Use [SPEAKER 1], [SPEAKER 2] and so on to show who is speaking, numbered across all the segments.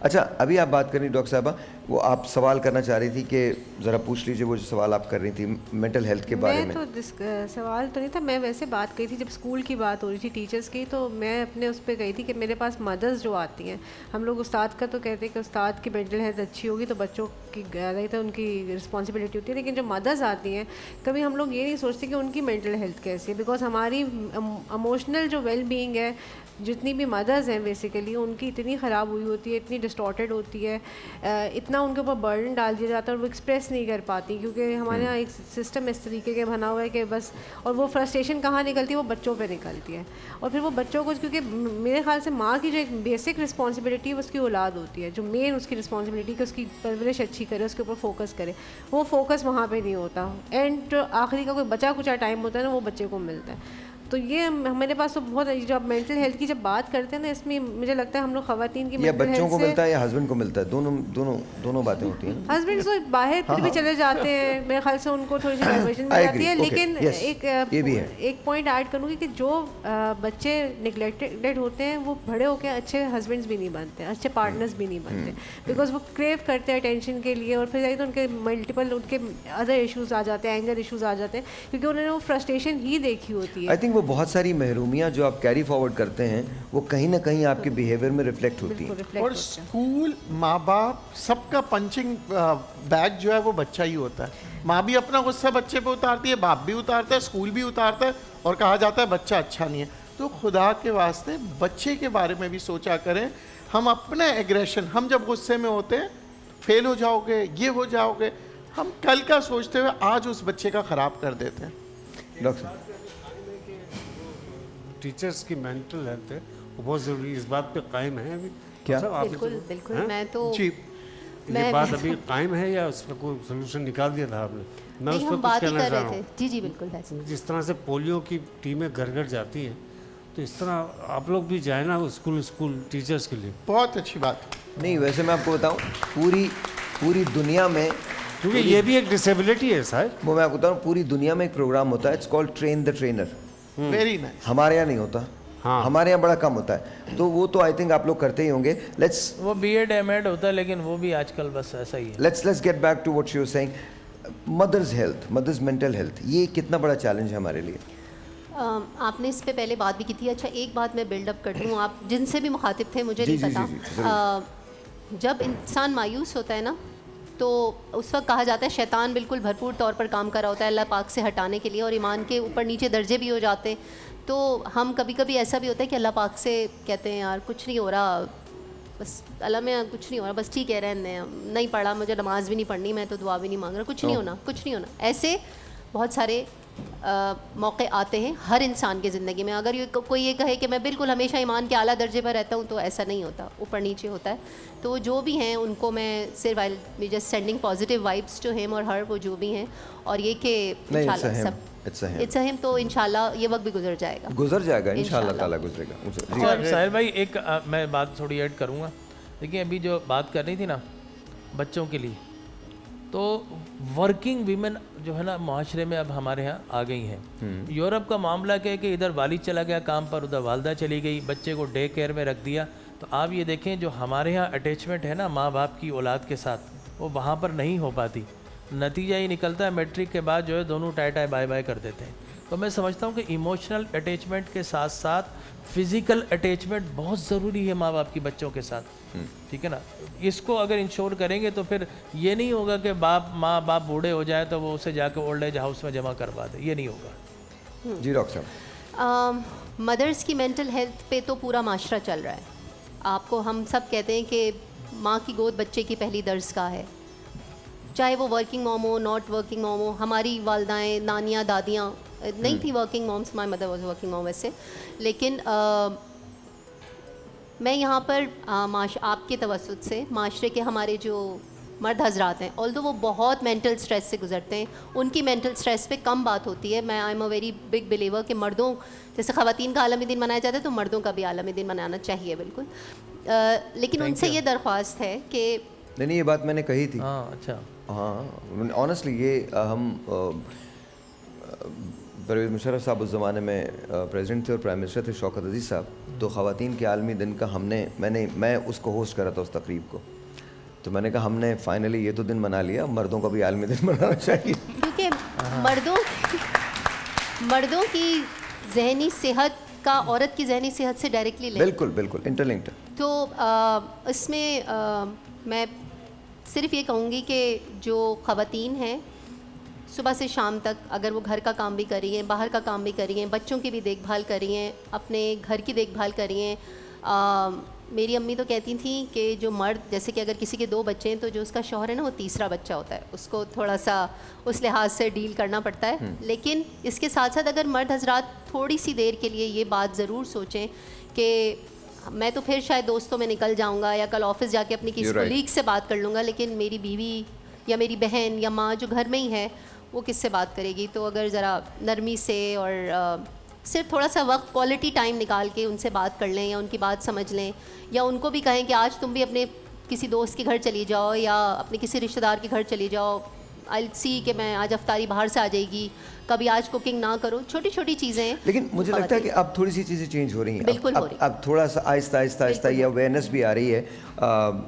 [SPEAKER 1] اچھا ابھی آپ بات کر رہی ڈاکٹر صاحبہ, وہ آپ سوال کرنا چاہ رہی تھی کہ ذرا پوچھ لیجیے وہ جو سوال آپ کر رہی تھی مینٹل ہیلتھ کے بارے میں.
[SPEAKER 2] سوال تو نہیں تھا, میں ویسے بات کہی تھی جب اسکول کی بات ہو رہی تھی ٹیچرس کی, تو میں اپنے اس پہ گئی تھی کہ میرے پاس مدرس جو آتی ہیں, ہم لوگ استاد کا تو کہتے ہیں کہ استاد کی مینٹل ہیلتھ اچھی ہوگی تو بچوں کی رہی تو ان کی رسپانسبلٹی ہوتی ہے, لیکن جو مدرس آتی ہیں کبھی ہم لوگ یہ نہیں سوچتے کہ ان کی مینٹل ہیلتھ کیسی ہے, بیکاز ہماری ایموشنل جو ویل بینگ ہے جتنی بھی مدرز ہیں بیسیکلی ان کی اتنی خراب ہوئی ہوتی ہے, اتنی ڈسٹارٹیڈ ہوتی ہے, اتنا ان کے اوپر برڈن ڈال دیا جاتا ہے اور وہ ایکسپریس نہیں کر پاتی, کیونکہ ہمارے یہاں ایک سسٹم اس طریقے کا بنا ہوا ہے کہ بس, اور وہ فرسٹریشن کہاں نکلتی ہے, وہ بچوں پہ نکلتی ہے, اور پھر وہ بچوں کو, کیونکہ میرے خیال سے ماں کی جو ایک بیسک رسپانسبلٹی ہے اس کی اولاد ہوتی ہے, جو مین اس کی رسپانسبلٹی کہ اس کی پرورش اچھی کرے, اس کے اوپر فوکس کرے, وہ فوکس وہاں پہ نہیں ہوتا, اینڈ جو آخری کا کوئی بچا کچا ٹائم ہوتا ہے نا وہ بچے کو ملتا ہے. تو یہ میرے پاس تو بہت, جو آپ مینٹل ہیلتھ کی جب بات کرتے ہیں نا, اس میں مجھے لگتا ہے ہم لوگ خواتین کی
[SPEAKER 1] یا
[SPEAKER 2] مینٹل
[SPEAKER 1] بچوں
[SPEAKER 2] ہیلتھ
[SPEAKER 1] کو
[SPEAKER 2] سے,
[SPEAKER 1] ملتا ہے یا ہسبینڈ کو ملتا ہے, دونوں باتیں ہوتی ہیں.
[SPEAKER 2] ہسبینڈ تو باہر پھر بھی چلے جاتے ہیں, میرے خیال سے ان کو تھوڑی سی ڈائیورشن مل جاتی ہے, لیکن ایک پوائنٹ ایڈ کروں گی کہ جو بچے نگلیکٹڈ ہوتے ہیں وہ بڑے ہو کے اچھے ہسبینڈس بھی نہیں بنتے, اچھے پارٹنرس بھی نہیں بنتے, بیکاز وہ کریو کرتے ہیں اٹینشن کے لیے, اور پھر جائے تو ان کے ملٹیپل ان کے ادر ایشوز آ جاتے ہیں, اینگر ایشوز آ جاتے ہیں, کیونکہ انہوں نے وہ فرسٹریشن ہی دیکھی ہوتی ہے.
[SPEAKER 1] آئی تھنک وہ بہت ساری محرومیاں جو آپ کیری فارورڈ کرتے ہیں وہ کہیں نہ کہیں آپ کے بیہیویئر میں ریفلیکٹ ہوتی ہیں.
[SPEAKER 3] اور اسکول, ماں باپ, سب کا پنچنگ بیگ جو ہے وہ بچہ ہی ہوتا ہے. ماں بھی اپنا غصہ بچے پہ اتارتی ہے, باپ بھی اتارتا ہے, اسکول بھی اتارتا ہے, اور کہا جاتا ہے بچہ اچھا نہیں ہے. تو خدا کے واسطے بچے کے بارے میں بھی سوچا کریں. ہم اپنا ایگریشن, ہم جب غصے میں ہوتے ہیں فیل ہو جاؤ گے, یہ ہو جاؤ گے, ہم کل کا سوچتے ہوئے آج اس بچے کا خراب کر دیتے ہیں.
[SPEAKER 1] ڈاکٹر
[SPEAKER 4] ٹیچرس کی مینٹل ہیلتھ ہے وہ بہت ضروری, اس بات پہ قائم ہے ابھی
[SPEAKER 1] کیا؟
[SPEAKER 2] بالکل بالکل, میں تو
[SPEAKER 4] یہ بات ابھی قائم ہے یا اس پہ کوئی سولوشن نکال دیا تھا آپ نے؟ میں اس پہ کچھ کہنا چاہ رہا ہوں.
[SPEAKER 2] جی جی بالکل.
[SPEAKER 4] جس طرح سے پولیو کی ٹیمیں گھر گھر جاتی ہیں, تو اس طرح آپ لوگ بھی جائیں نا اسکول ٹیچرس کے لیے.
[SPEAKER 3] بہت اچھی بات.
[SPEAKER 1] نہیں ویسے میں آپ کو بتاؤں پوری دنیا میں,
[SPEAKER 4] کیونکہ یہ بھی ایک ڈسیبلٹی ہے صاحب,
[SPEAKER 1] وہ میں آپ کو بتاؤں پوری دنیا میں ایک پروگرام ہوتا ہے, it's called train the trainer.
[SPEAKER 3] Very nice.
[SPEAKER 1] ہمارے یہاں نہیں ہوتا, ہمارے یہاں بڑا کم ہوتا ہے, تو وہ تو آئی تھنک آپ لوگ کرتے ہی ہوں گے. لیٹس,
[SPEAKER 5] وہ بی ایڈ ایم ایڈ ہوتا ہے لیکن وہ بھی آج کل بس ایسا ہی ہے.
[SPEAKER 1] Let's get back to what you are seeing. Mother's health, mother's mental health, یہ کتنا بڑا چیلنج ہے ہمارے لیے.
[SPEAKER 6] آپ نے اس پہ پہلے بات بھی کی تھی. اچھا ایک بات میں بلڈ اپ کر دوں, آپ جن سے بھی مخاطب تھے مجھے نہیں پتا, جب انسان مایوس ہوتا ہے نا تو اس وقت کہا جاتا ہے شیطان بالکل بھرپور طور پر کام کر رہا ہوتا ہے اللہ پاک سے ہٹانے کے لیے, اور ایمان کے اوپر نیچے درجے بھی ہو جاتے ہیں. تو ہم کبھی کبھی ایسا بھی ہوتا ہے کہ اللہ پاک سے کہتے ہیں یار کچھ نہیں ہو رہا, بس اللہ میں کچھ نہیں ہو رہا, بس ٹھیک ہے رہنے, نہیں پڑھا, مجھے نماز بھی نہیں پڑھنی, میں تو دعا بھی نہیں مانگ رہا, کچھ نہیں ہونا, کچھ نہیں ہونا. ایسے بہت سارے موقع آتے ہیں ہر انسان کی زندگی میں. اگر کوئی یہ کہے کہ میں بالکل ہمیشہ ایمان کے اعلیٰ درجے پر رہتا ہوں, تو ایسا نہیں ہوتا, اوپر نیچے ہوتا ہے. تو جو بھی ہیں ان کو میں صرف just sending positive vibes to ہم اور ہر, وہ جو بھی ہیں, اور یہ کہ انشاءاللہ سب اٹس اہم, تو انشاءاللہ یہ وقت بھی گزر جائے گا
[SPEAKER 1] انشاءاللہ تعالیٰ گزرے گا.
[SPEAKER 5] اور ساحل بھائی ایک میں بات تھوڑی ایڈ کروں گا. دیکھیں ابھی جو بات کر رہی تھی نا بچوں کے لیے, تو ورکنگ ویمن جو ہے نا معاشرے میں اب ہمارے یہاں آ گئی ہیں. یورپ کا معاملہ کیا ہے کہ ادھر والد چلا گیا کام پر, ادھر والدہ چلی گئی, بچے کو ڈے کیئر میں رکھ دیا. تو آپ یہ دیکھیں جو ہمارے یہاں اٹیچمنٹ ہے نا ماں باپ کی اولاد کے ساتھ, وہ وہاں پر نہیں ہو پاتی. نتیجہ یہ نکلتا ہے میٹرک کے بعد جو ہے دونوں ٹائی ٹائی بائے بائے کر دیتے ہیں. تو میں سمجھتا ہوں کہ ایموشنل اٹیچمنٹ کے ساتھ ساتھ فزیکل اٹیچمنٹ بہت ضروری ہے ماں باپ کی بچوں کے ساتھ, ٹھیک ہے نا. اس کو اگر انشور کریں گے تو پھر یہ نہیں ہوگا کہ ماں باپ بوڑھے ہو جائیں تو وہ اسے جا کے اولڈ ایج ہاؤس میں جمع کروا دے, یہ نہیں ہوگا.
[SPEAKER 1] جی ڈاکٹر
[SPEAKER 6] صاحب, مدرس کی مینٹل ہیلتھ پہ تو پورا معاشرہ چل رہا ہے. آپ کو ہم سب کہتے ہیں کہ ماں کی گود بچے کی پہلی درسگاہ ہے, چاہے وہ ورکنگ موم ہو, ناٹ ورکنگ موم ہو. ہماری والدائیں, نانیاں, دادیاں نہیں تھی working moms, my mother was working mom ویسے, لیکن میں یہاں پر آپ کے توسط سے معاشرے کے ہمارے جو مرد حضرات ہیں, آلدو وہ بہت مینٹل اسٹریس سے گزرتے ہیں, ان کی مینٹل اسٹریس پہ کم بات ہوتی ہے. میں I am a very big believer کہ مردوں جیسے خواتین کا عالمی دن منایا جاتا ہے تو مردوں کا بھی عالمی دن منانا چاہیے بالکل. لیکن ان سے یہ درخواست ہے کہ
[SPEAKER 1] نہیں, یہ بات میں نے کہی تھی.
[SPEAKER 5] ہاں اچھا,
[SPEAKER 1] ہاں آنیسٹلی یہ ہم پرویز مشرف صاحب اس زمانے میں پریزیڈنٹ تھے اور پرائم منسٹر تھے شوکت عزیز صاحب. تو خواتین کے عالمی دن کا میں اس کو ہوسٹ کرا تھا اس تقریب کو. تو میں نے کہا ہم نے فائنلی یہ تو دن منا لیا, مردوں کا بھی عالمی دن منانا چاہیے,
[SPEAKER 6] کیونکہ مردوں کی ذہنی صحت کا عورت کی ذہنی صحت سے ڈائریکٹلی
[SPEAKER 1] بالکل بالکل انٹرلنکڈ.
[SPEAKER 6] تو اس میں میں صرف یہ کہوں گی کہ جو خواتین ہیں صبح سے شام تک اگر وہ گھر کا کام بھی کر رہی ہیں, باہر کا کام بھی کر رہی ہیں, بچوں کی بھی دیکھ بھال کر رہی ہیں, اپنے گھر کی دیکھ بھال کر رہی ہیں. میری امی تو کہتی تھیں کہ جو مرد, جیسے کہ اگر کسی کے 2 بچے ہیں تو جو اس کا شوہر ہے نا وہ تیسرا بچہ ہوتا ہے, اس کو تھوڑا سا اس لحاظ سے ڈیل کرنا پڑتا ہے. لیکن اس کے ساتھ ساتھ اگر مرد حضرات تھوڑی سی دیر کے لیے یہ بات ضرور سوچیں کہ میں تو پھر شاید دوستوں میں نکل جاؤں گا یا کل آفس جا کے اپنی کسی کولیگ سے بات کر لوں گا, لیکن میری بیوی یا میری بہن یا ماں جو گھر میں ہی ہے وہ کس سے بات کرے گی. تو اگر ذرا نرمی سے اور صرف تھوڑا سا وقت کوالٹی ٹائم نکال کے ان سے بات کر لیں یا ان کی بات سمجھ لیں, یا ان کو بھی کہیں کہ آج تم بھی اپنے کسی دوست کے گھر چلی جاؤ یا اپنے کسی رشتہ دار کے گھر چلی جاؤ, آئی سی کہ میں آج افطاری باہر سے آ جائے گی, کبھی آج کوکنگ نہ کرو, چھوٹی چھوٹی چیزیں.
[SPEAKER 1] لیکن مجھے لگتا ہے کہ اب تھوڑی سی چیزیں چینج ہو رہی ہیں,
[SPEAKER 6] بالکل ہو رہی ہیں,
[SPEAKER 1] اب تھوڑا سا آہستہ آہستہ یہ اویئرنیس بھی آ رہی ہے.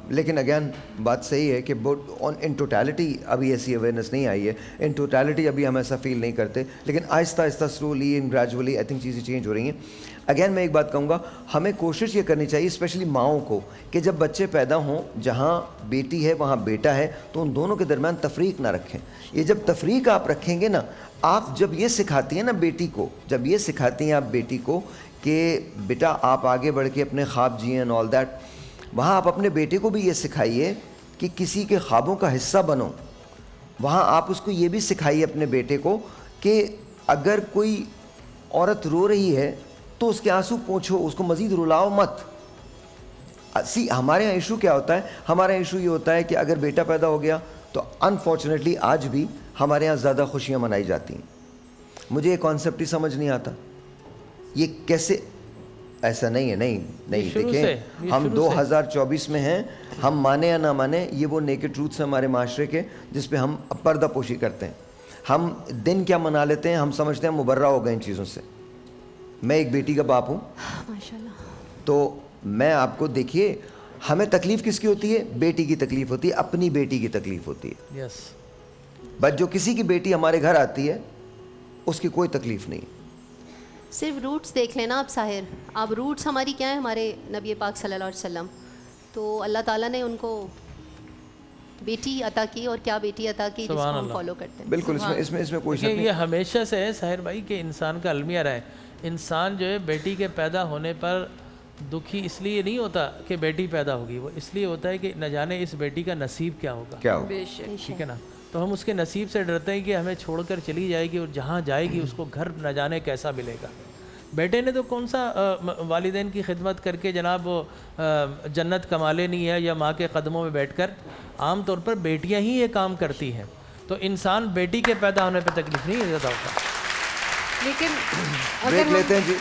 [SPEAKER 1] لیکن اگین بات صحیح ہے کہ ان ٹوٹیلٹی ابھی ایسی اویئرنیس نہیں آئی ہے, ان ٹوٹیلٹی ابھی ہم ایسا فیل نہیں کرتے, لیکن آہستہ آہستہ slowly and gradually I think چیزیں چینج ہو رہی ہیں. اگین میں ایک بات کہوں گا, ہمیں کوشش یہ کرنی چاہیے اسپیشلی ماؤں کو کہ جب بچے پیدا ہوں, جہاں بیٹی ہے وہاں بیٹا ہے, تو ان دونوں کے درمیان تفریق نہ رکھیں. یہ جب تفریق آپ رکھیں گے نا, آپ جب یہ سکھاتی ہیں نا بیٹی کو, جب یہ سکھاتی ہیں آپ بیٹی کو کہ بیٹا آپ آگے بڑھ کے اپنے خواب جئیں اینڈ آل دیٹ, وہاں آپ اپنے بیٹے کو بھی یہ سکھائیے کہ کسی کے خوابوں کا حصہ بنو. وہاں آپ اس کو یہ بھی سکھائیے اپنے بیٹے کو کہ اگر کوئی عورت رو رہی ہے تو اس کے آنسو پوچھو, اس کو مزید رلاؤ مت. ہمارے یہاں ایشو کیا ہوتا ہے, ہمارا ایشو یہ ہوتا ہے کہ اگر بیٹا پیدا ہو گیا تو انفارچونیٹلی آج بھی ہمارے یہاں زیادہ خوشیاں منائی جاتی ہیں. مجھے یہ کانسیپٹ ہی سمجھ نہیں آتا یہ کیسے, ایسا نہیں ہے. نہیں دیکھیں, ہم 2024 میں ہیں, ہم مانے یا نہ مانے, یہ وہ نیکڈ ٹروتھس ہیں ہمارے معاشرے کے جس پہ ہم پردہ پوشی کرتے ہیں. ہم دن کیا منا لیتے ہیں, ہم سمجھتے ہیں مبرہ ہو گئے ان چیزوں سے. میں ایک بیٹی کا باپ ہوں, تو میں آپ کو دیکھیے, ہمیں تکلیف کس کی ہوتی ہے, بیٹی کی تکلیف ہوتی ہے, اپنی بیٹی کی تکلیف ہوتی ہے.
[SPEAKER 5] یس,
[SPEAKER 1] بٹ جو کسی کی بیٹی ہمارے گھر آتی ہے اس کی کوئی تکلیف نہیں.
[SPEAKER 6] صرف روٹس دیکھ لینا آپ ساحر, آپ روٹس ہماری کیا ہیں, ہمارے نبی پاک صلی اللہ علیہ وسلم, تو اللہ تعالیٰ نے ان کو بیٹی عطا کی, اور کیا بیٹی عطا کی جس کو ہم فالو کرتے ہیں.
[SPEAKER 1] بالکل, اس میں کوئی شک نہیں.
[SPEAKER 5] یہ ہمیشہ سے ہے ساحر بھائی کہ انسان کا المیہ رہا ہے. انسان جو ہے بیٹی کے پیدا ہونے پر دکھی اس لیے نہیں ہوتا کہ بیٹی پیدا ہوگی, وہ اس لیے ہوتا ہے کہ نہ جانے اس بیٹی کا نصیب کیا ہوگا.
[SPEAKER 1] کیا ہوگا,
[SPEAKER 5] ٹھیک ہے نا, تو ہم اس کے نصیب سے ڈرتے ہیں کہ ہمیں چھوڑ کر چلی جائے گی, اور جہاں جائے گی اس کو گھر نہ جانے کیسا ملے گا. بیٹے نے تو کون سا والدین کی خدمت کر کے جناب جنت کما لینی ہے یا ماں کے قدموں میں بیٹھ کر. عام طور پر بیٹیاں ہی یہ کام کرتی ہیں, تو انسان بیٹی کے پیدا ہونے پہ تکلیف نہیں زیادہ ہوتا.
[SPEAKER 2] لیکن
[SPEAKER 1] بریک لیتے ہیں جی.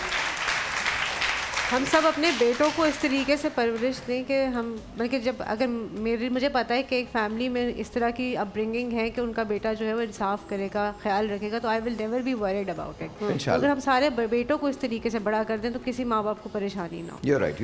[SPEAKER 2] ہم سب اپنے بیٹوں کو اس طریقے سے پرورش دیں کہ ہم, بلکہ جب اگر مجھے پتہ ہے کہ ایک فیملی میں اس طرح کی اپ برنگنگ ہے کہ ان کا بیٹا جو ہے وہ انصاف کرے گا, خیال رکھے گا, تو I will never be worried about it. اگر ہم سارے بیٹوں کو اس طریقے سے بڑا کر دیں تو کسی ماں باپ کو پریشانی نہ ہو.
[SPEAKER 1] You right.